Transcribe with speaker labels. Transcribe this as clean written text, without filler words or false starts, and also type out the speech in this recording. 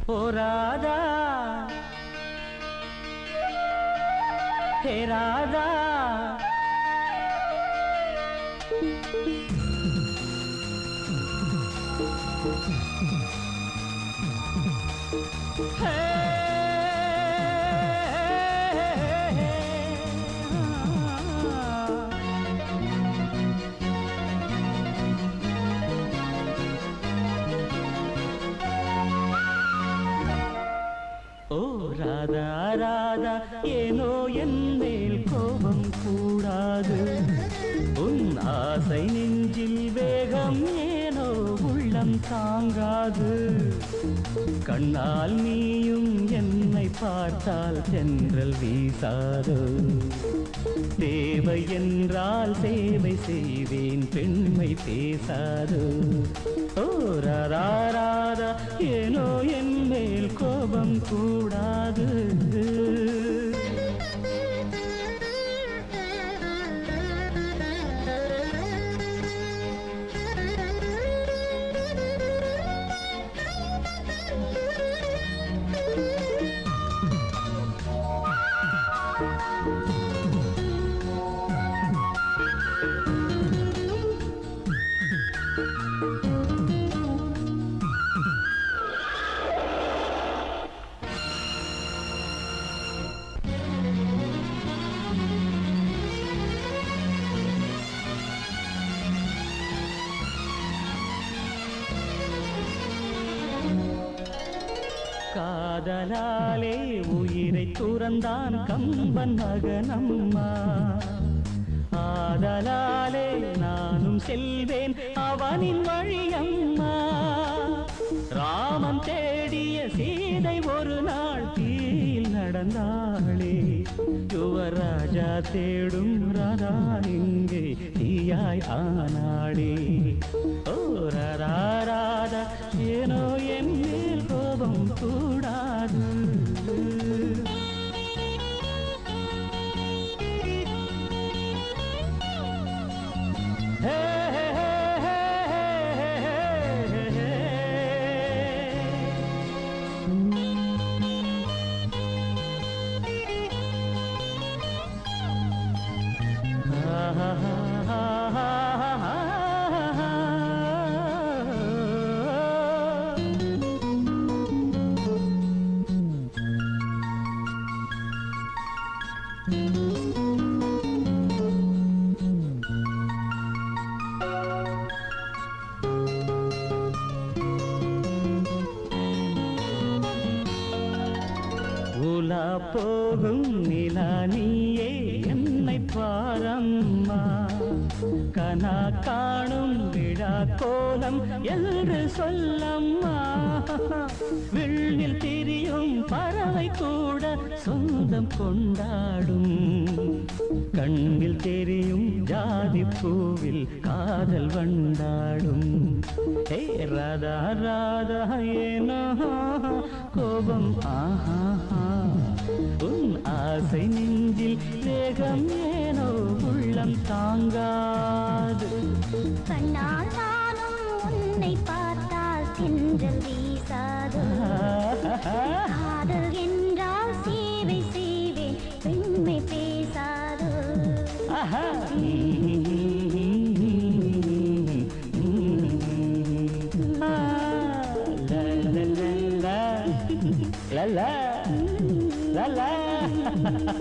Speaker 1: ஓ ராதா ஹே ராதா ஓ ராதா ராதா ஏனோ என் மேல் கோபம் கூடாது உன் ஆசை நெஞ்சில் வேகம் ஏனோ உள்ளம் தாங்காது கண்ணால் நீயும் என்னை பார்த்தால் தென்றல் வீசாதோ தேவை என்றால் சேவை செய்வேன் பெண்மை பேசாதோ ஓ ராதா ராதா ஏனோ என் மேல் கோபம் கூடாது காதலாலே உயிரை துறந்தான் கம்பன் மகனம்மா ஆதலாலே நானும் செல்வேன் அவனின் வழியம்மா ராமன் தேடிய சீதை ஒரு நாள் தீயில் நடந்தாளே யுவராஜா தேடும் ராதா இங்கே தீயாய் ஆனாளே ஓ ராதா ராதா ஏனோ என் மேல் கோபம் கூடாது உலா போகும் நிலா நீயே என்னை பாரம்மா கனா காணும் விழா கோலம் என்று சொல்லம்மா விண்ணில் திரியும் பறவை கூட சொந்தம் கொண்டாடும் கண்ணில் தெரியும் ஜாதி பூவில் காதல் வண்டாடும் ஹே ராதா ராதா ஏனோ கோபம் ஆஹா உன் ஆசை நெஞ்சில் வேகம் ஏனோ உள்ளம் தாங்காது
Speaker 2: கண்ணால் நானும் உன்னை பார்த்தால் தென்றல் வீசாது காதல் என்றால் சேவை செய்வேன் பெண்மை பேசாது
Speaker 1: la la la la